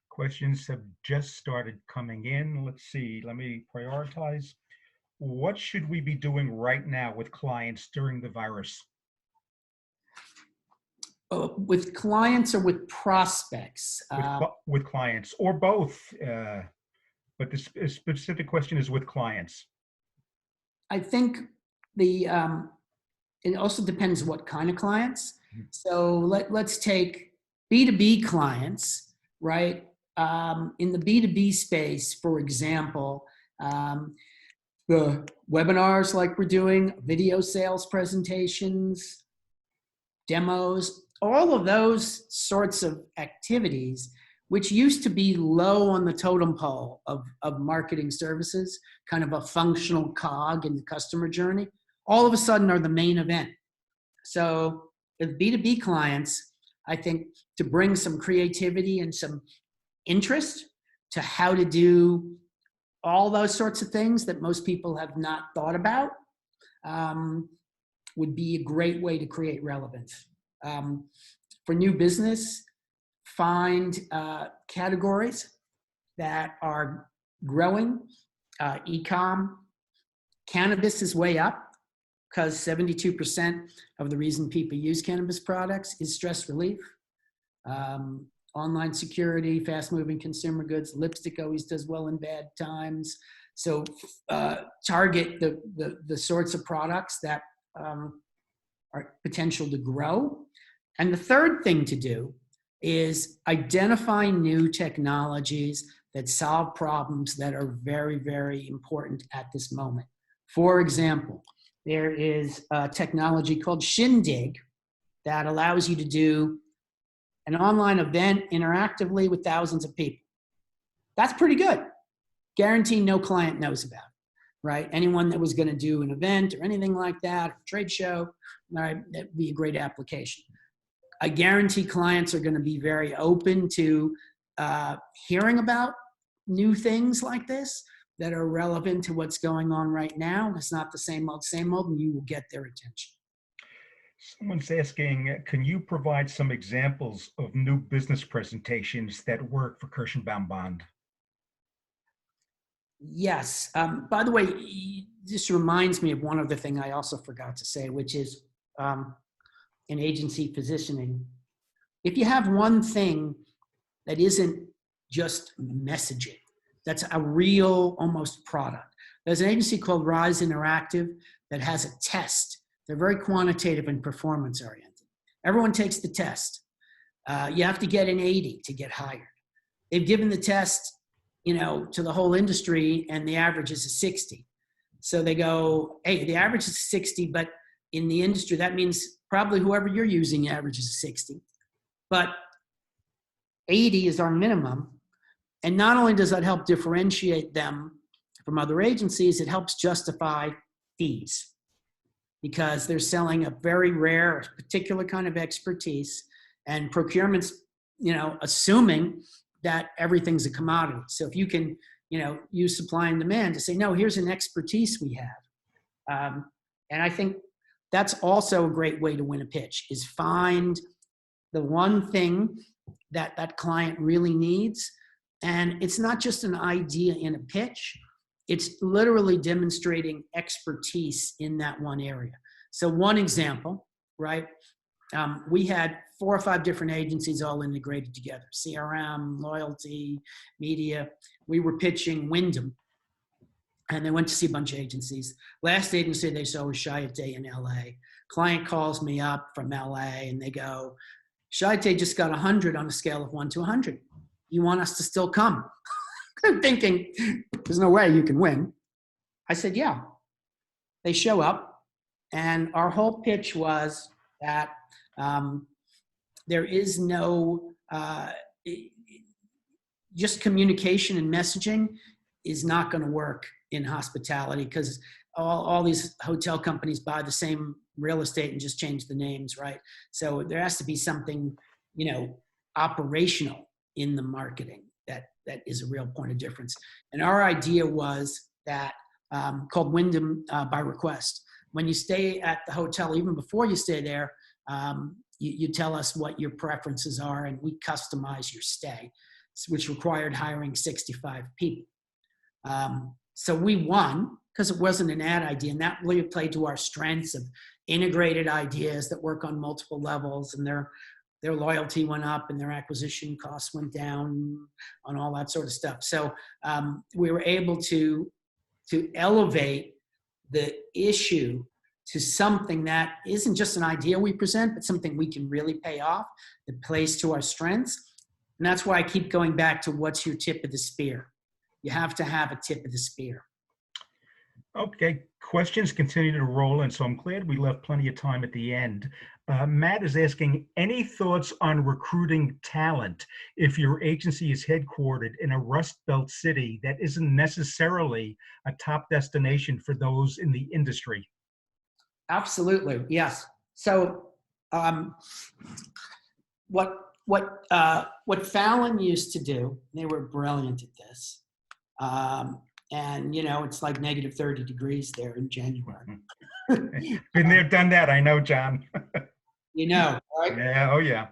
[SPEAKER 1] Questions have just started coming in. Let's see, let me prioritize. What should we be doing right now with clients during the virus?
[SPEAKER 2] With clients or with prospects?
[SPEAKER 1] With clients, or both. But the specific question is with clients.
[SPEAKER 2] I think it also depends what kind of clients. Mm-hmm. So let's take B2B clients, right? In the B2B space, for example, the webinars like we're doing, video sales presentations, demos, all of those sorts of activities which used to be low on the totem pole of marketing services, kind of a functional cog in the customer journey, all of a sudden are the main event. So with B2B clients, I think to bring some creativity and some interest to how to do all those sorts of things that most people have not thought about would be a great way to create relevance. For new business, find categories that are growing. E-com, cannabis is way up because 72% of the reason people use cannabis products is stress relief. Online security, fast-moving consumer goods, lipstick always does well in bad times. So target the sorts of products that are potential to grow. And the third thing to do is identify new technologies that solve problems that are very, very important at this moment. For example, there is a technology called Shindig that allows you to do an online event interactively with thousands of people. That's pretty good. Guarantee no client knows about it, right? Anyone that was going to do an event or anything like that, or a trade show, all right, that'd be a great application. I guarantee clients are going to be very open to hearing about new things like this that are relevant to what's going on right now. It's not the same old, and you will get their attention.
[SPEAKER 1] Someone's asking, can you provide some examples of new business presentations that work for Kirshenbaum Bond?
[SPEAKER 2] Yes. By the way, this reminds me of one other thing I also forgot to say, which is in agency positioning. If you have one thing that isn't just messaging, that's a real almost product. There's an agency called Rise Interactive that has a test. They're very quantitative and performance oriented. Everyone takes the test. You have to get an 80 to get hired. They've given the test, to the whole industry, and the average is a 60. So they go, hey, the average is 60, but in the industry, that means probably whoever you're using averages a 60. But 80 is our minimum. And not only does that help differentiate them from other agencies, it helps justify fees because they're selling a very rare, particular kind of expertise, and procurement's, assuming that everything's a commodity. So if you can, use supply and demand to say, no, here's an expertise we have. And I think that's also a great way to win a pitch, is find the one thing that that client really needs. And it's not just an idea in a pitch, it's literally demonstrating expertise in that one area. So one example, right? We had 4 or 5 different agencies all integrated together, CRM, loyalty, media. We were pitching Wyndham, and they went to see a bunch of agencies. Last agency they saw was Chiat in LA. Client calls me up from LA and they go, Chiat just got 100 on a scale of 1 to 100. You want us to still come? I'm thinking, there's no way you can win. I said, yeah. They show up, and our whole pitch was that there is no, just communication and messaging is not going to work in hospitality because all these hotel companies buy the same real estate and just change the names, right? So there has to be something, operational in the marketing that is a real point of difference. And our idea was that called Wyndham by Request. When you stay at the hotel, even before you stay there, you tell us what your preferences are, and we customize your stay, which required hiring 65 people. So we won because it wasn't an ad idea, and that really played to our strengths of integrated ideas that work on multiple levels, and their loyalty went up and their acquisition costs went down on all that sort of stuff. So we were able to elevate the issue to something that isn't just an idea we present, but something we can really pay off, that plays to our strengths. And that's why I keep going back to what's your tip of the spear. You have to have a tip of the spear.
[SPEAKER 1] Okay, questions continue to roll in, so I'm glad we left plenty of time at the end. Matt is asking, any thoughts on recruiting talent if your agency is headquartered in a Rust Belt city that isn't necessarily a top destination for those in the industry?
[SPEAKER 2] Absolutely, yes. So, um, what Fallon used to do, they were brilliant at this. And it's like negative 30 degrees there in January.
[SPEAKER 1] Been there, done that. I know, John.
[SPEAKER 2] Right?
[SPEAKER 1] Yeah. Oh, yeah.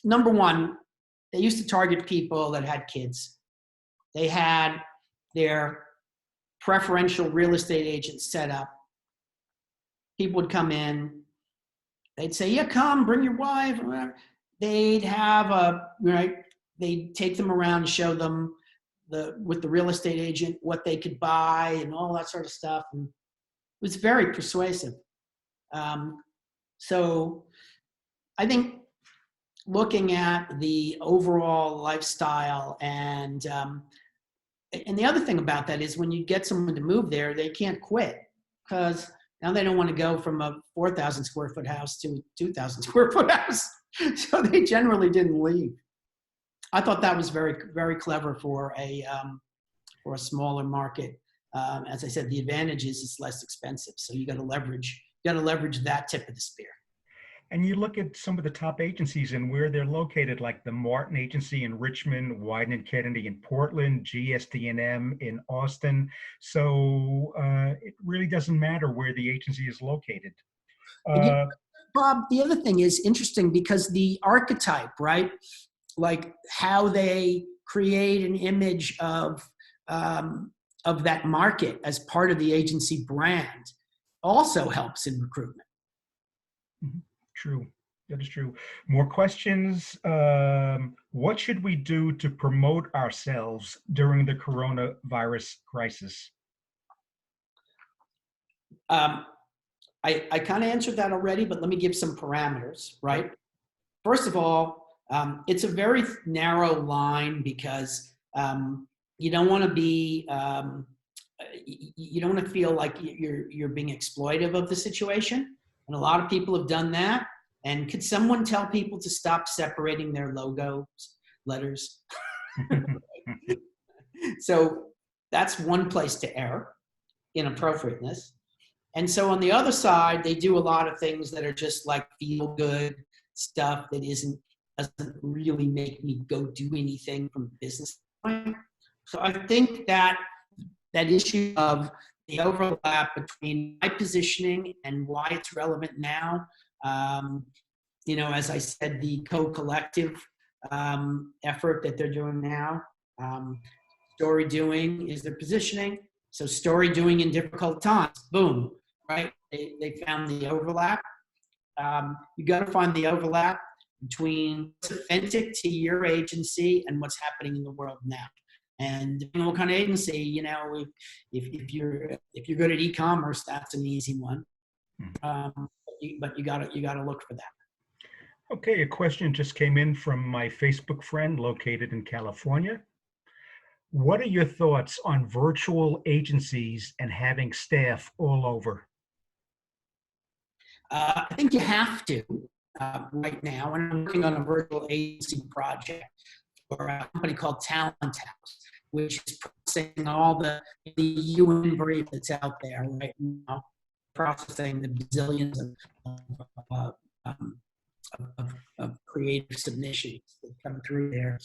[SPEAKER 2] Number one, they used to target people that had kids. They had their preferential real estate agents set up. People would come in. They'd say, "Yeah, come, bring your wife." Or whatever. They'd have they'd take them around and show them with the real estate agent what they could buy and all that sort of stuff. And it was very persuasive. So I think looking at the overall lifestyle and the other thing about that is when you get someone to move there, they can't quit because now they don't want to go from a 4,000 square foot house to a 2,000 square foot house. So they generally didn't leave. I thought that was very, very clever for a smaller market. As I said, the advantage is it's less expensive. So you got to leverage that tip of the spear.
[SPEAKER 1] And you look at some of the top agencies and where they're located, like the Martin Agency in Richmond, Wieden and Kennedy in Portland, GSD&M in Austin. So it really doesn't matter where the agency is located.
[SPEAKER 2] Bob, the other thing is interesting because the archetype, right? Like how they create an image of that market as part of the agency brand also helps in recruitment.
[SPEAKER 1] Mm-hmm. True. That is true. More questions. What should we do to promote ourselves during the coronavirus crisis?
[SPEAKER 2] I kind of answered that already, but let me give some parameters, right? First of all, it's a very narrow line because you don't want to be, you don't want to feel like you're being exploitive of the situation. And a lot of people have done that. And could someone tell people to stop separating their logo letters? So that's one place to err, inappropriateness. And so on the other side, they do a lot of things that are just like feel good stuff that doesn't really make me go do anything from a business point. So I think that issue of the overlap between my positioning and why it's relevant now, as I said, the co-collective effort that they're doing now, story doing is their positioning. So story doing in difficult times, boom, right? They found the overlap. You got to find the overlap between what's authentic to your agency and what's happening in the world now. And depending on what kind of agency, if you're good at e-commerce, that's an easy one. But you gotta look for that.
[SPEAKER 1] Okay, a question just came in from my Facebook friend located in California. What are your thoughts on virtual agencies and having staff all over?
[SPEAKER 2] I think you have to right now. And I'm working on a virtual agency project for a company called Talent House, which is processing all the UN brief that's out there right now, processing the bazillions of creative submissions that come through there.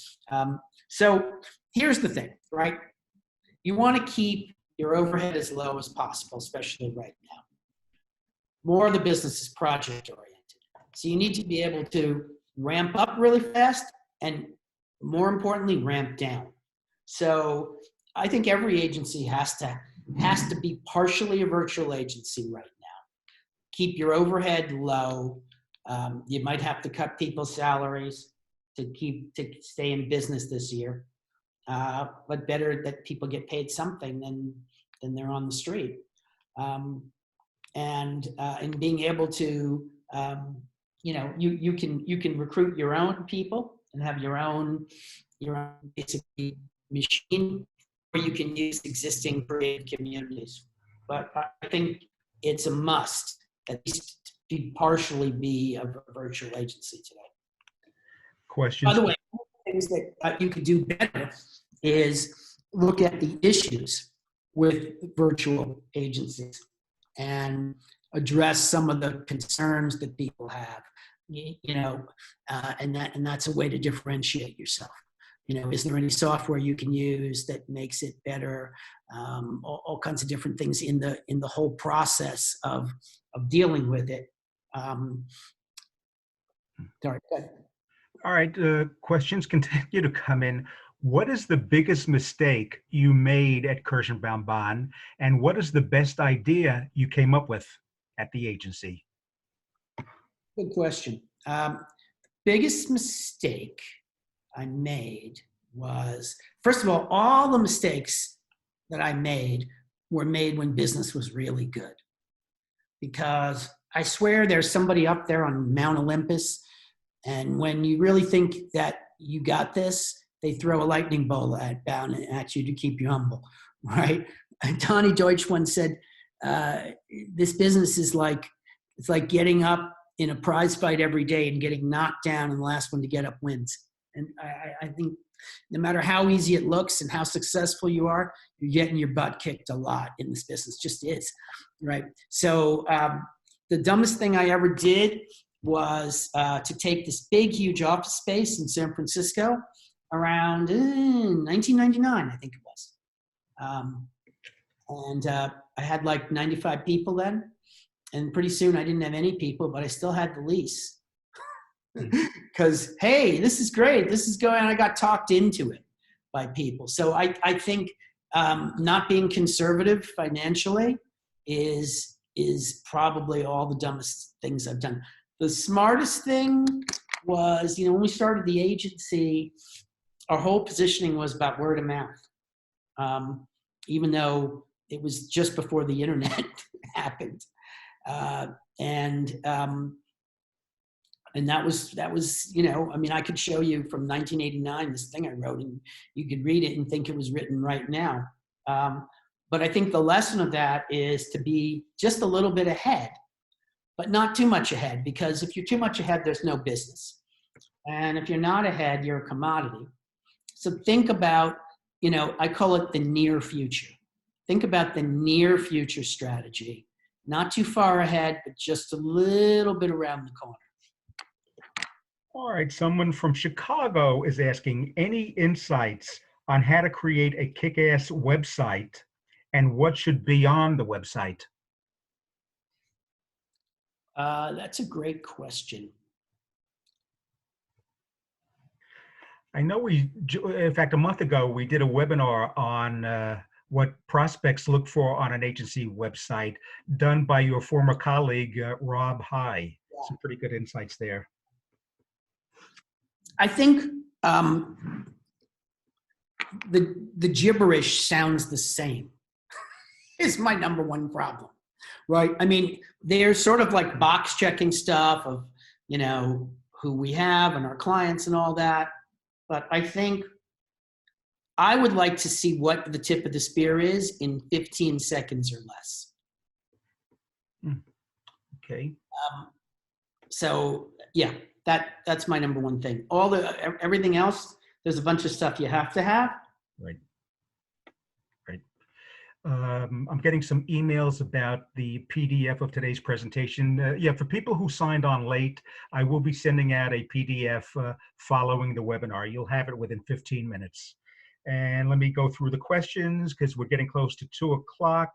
[SPEAKER 2] So here's the thing, right? You want to keep your overhead as low as possible, especially right now. More of the business is project oriented. So you need to be able to ramp up really fast and, more importantly, ramp down. So I think every agency has to be partially a virtual agency right now. Keep your overhead low. You might have to cut people's salaries to stay in business this year. But better that people get paid something than they're on the street. And being able to, you can recruit your own people and have your own basically machine, or you can use existing creative communities. but I think it's a must, at least partially be a virtual agency today. By
[SPEAKER 1] Questions?
[SPEAKER 2] the way, things that you could do better is look at the issues with virtual agencies and address some of the concerns that people have, and that's a way to differentiate yourself. Is there any software you can use that makes it better? All kinds of different things in the whole process of dealing with it. Sorry.
[SPEAKER 1] All right, questions continue to come in. What is the biggest mistake you made at Kirshenbaum Bond, and what is the best idea you came up with at the agency?
[SPEAKER 2] Good question. Biggest mistake I made was, first of all the mistakes that I made were made when business was really good. Because I swear there's somebody up there on Mount Olympus, and when you really think that you got this, they throw a lightning bolt down at you to keep you humble, right? And Donnie Deutsch once said, this business is it's like getting up in a prize fight every day and getting knocked down, and the last one to get up wins. And I think no matter how easy it looks and how successful you are, you're getting your butt kicked a lot in this business. Just is, right? So the dumbest thing I ever did was to take this big, huge office space in San Francisco around 1999, I think it was. And I had like 95 people then. And pretty soon I didn't have any people, but I still had the lease. Because, hey, this is great. This is going, I got talked into it by people. So I think not being conservative financially is probably all the dumbest things I've done. The smartest thing was, when we started the agency, our whole positioning was about word of mouth, even though it was just before the internet happened. And that was, I could show you from 1989, this thing I wrote, and you could read it and think it was written right now. But I think the lesson of that is to be just a little bit ahead, but not too much ahead, because if you're too much ahead, there's no business. And if you're not ahead, you're a commodity. So think about, I call it the near future. Think about the near future strategy. Not too far ahead, but just a little bit around the corner.
[SPEAKER 1] All right, someone from Chicago is asking, any insights on how to create a kick-ass website and what should be on the website?
[SPEAKER 2] That's a great question.
[SPEAKER 1] I know in fact, a month ago, we did a webinar on what prospects look for on an agency website, done by your former colleague, Rob High. Yeah. Some pretty good insights there.
[SPEAKER 2] I think the gibberish sounds the same is my number one problem, right? I mean, they're sort of like box checking stuff of, who we have and our clients and all that. But I think I would like to see what the tip of the spear is in 15 seconds or less.
[SPEAKER 1] Okay.
[SPEAKER 2] So yeah, that's my number one thing. Everything else, there's a bunch of stuff you have to have.
[SPEAKER 1] Right. Right. I'm getting some emails about the PDF of today's presentation. Yeah, for people who signed on late, I will be sending out a PDF following the webinar. You'll have it within 15 minutes. And let me go through the questions because we're getting close to 2 o'clock.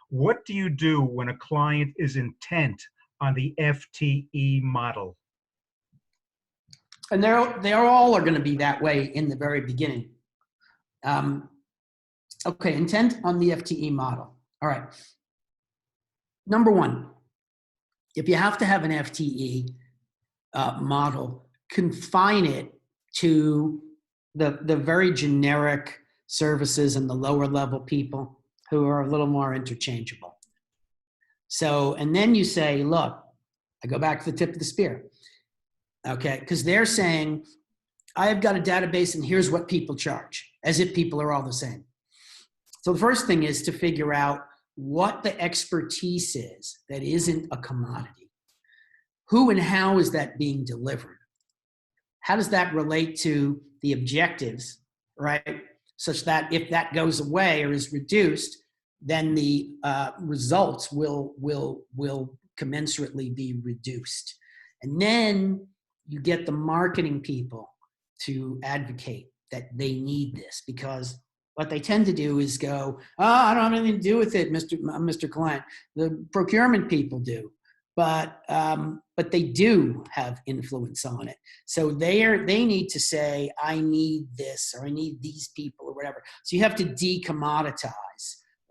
[SPEAKER 1] What do you do when a client is intent on the FTE model?
[SPEAKER 2] And they're all are going to be that way in the very beginning. Okay, intent on the FTE model. All right. Number one, if you have to have an FTE model, confine it to the very generic services and the lower level people who are a little more interchangeable. So, and then you say, look, I go back to the tip of the spear. Okay, because they're saying, I have got a database and here's what people charge, as if people are all the same. So the first thing is to figure out what the expertise is that isn't a commodity. Who and how is that being delivered? How does that relate to the objectives, right? Such that if that goes away or is reduced, then the results will commensurately be reduced. And then you get the marketing people to advocate that they need this, because what they tend to do is go, oh, I don't have anything to do with it, Mr. Client. The procurement people do. But they do have influence on it. So they need to say, I need this, or I need these people, or whatever. So you have to decommoditize.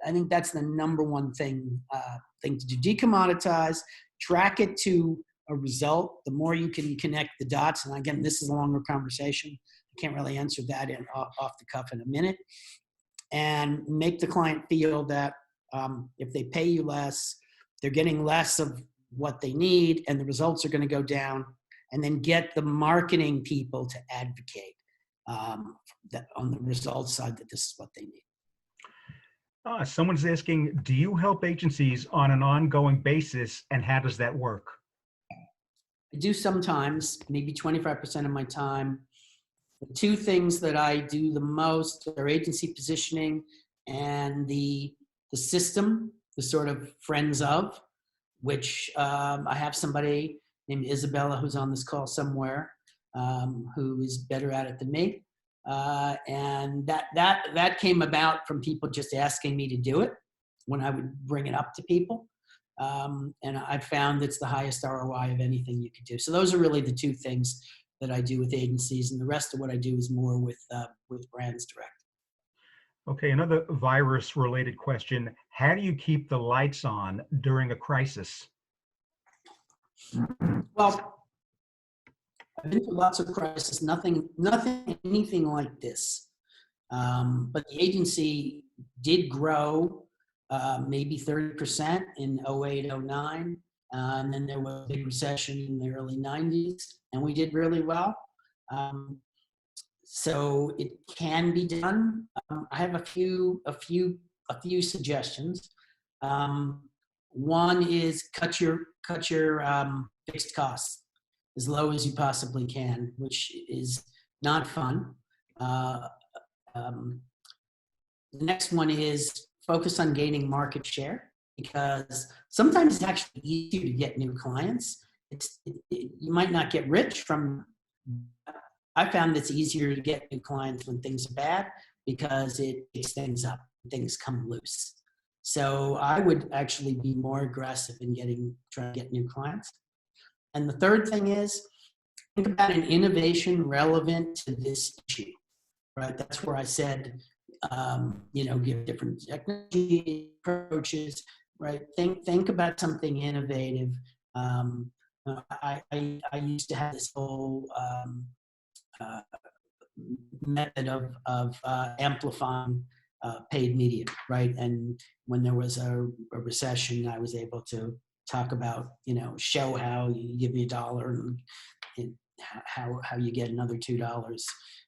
[SPEAKER 2] I think that's the number one thing to do. Decommoditize, track it to a result. The more you can connect the dots, and again, this is a longer conversation. I can't really answer that off the cuff in a minute. And make the client feel that if they pay you less, they're getting less of what they need, and the results are going to go down. And then get the marketing people to advocate that on the results side, that this is what they need.
[SPEAKER 1] Someone's asking, do you help agencies on an ongoing basis, and how does that work?
[SPEAKER 2] I do sometimes, maybe 25% of my time. The two things that I do the most are agency positioning and the system, the sort of friends of, which I have somebody named Isabella who's on this call somewhere, who is better at it than me. And that came about from people just asking me to do it when I would bring it up to people. And I found it's the highest ROI of anything you could do. So those are really the two things that I do with agencies, and the rest of what I do is more with brands direct.
[SPEAKER 1] Okay, another virus-related question. How do you keep the lights on during a crisis?
[SPEAKER 2] Well, I've been through lots of crises, anything like this. But the agency did grow maybe 30% in 08, 09. And then there was a big recession in the early 90s, and we did really well. So it can be done. I have a few suggestions. One is cut your fixed costs as low as you possibly can, which is not fun. The next one is focus on gaining market share, because sometimes it's actually easier to get new clients. You might not get rich from. I found it's easier to get new clients when things are bad, because it picks things up, things come loose. So I would actually be more aggressive in trying to get new clients. And the third thing is, think about an innovation relevant to this issue, right? That's where I said, give different technology approaches, right? Think about something innovative. I used to have this whole method of amplifying paid media, right? And when there was a recession, I was able to talk about, show how you give me $1 and how you get another $2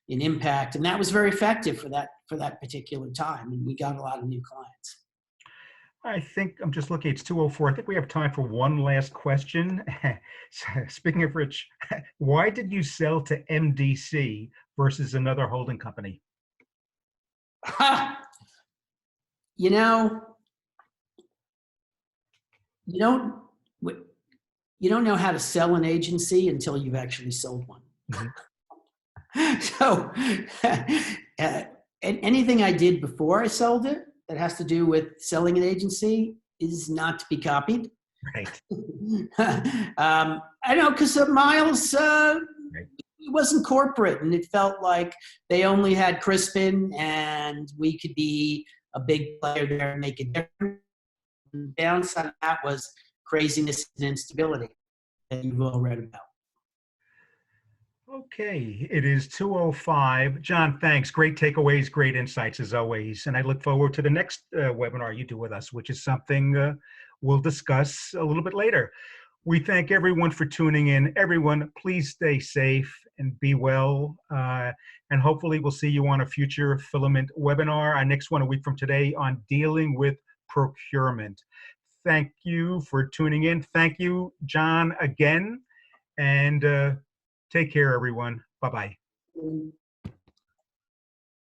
[SPEAKER 2] in impact. And that was very effective for that particular time. And we got a lot of new clients.
[SPEAKER 1] I think I'm just looking, it's 2:04. I think we have time for one last question. Speaking of which, why did you sell to MDC versus another holding company?
[SPEAKER 2] You don't know how to sell an agency until you've actually sold one. Mm-hmm. So anything I did before I sold it that has to do with selling an agency is not to be copied.
[SPEAKER 1] Right.
[SPEAKER 2] I know, because Miles, it wasn't corporate, and it felt like they only had Crispin, and we could be a big player there and make a difference. The downside of that was craziness and instability that you've all read about.
[SPEAKER 1] Okay, it is 2:05. John, thanks. Great takeaways, great insights as always. And I look forward to the next webinar you do with us, which is something we'll discuss a little bit later. We thank everyone for tuning in. Everyone, please stay safe and be well. And hopefully we'll see you on a future Filament webinar. Our next one a week from today on dealing with procurement. Thank you for tuning in. Thank you, John, again. And take care, everyone. Bye-bye.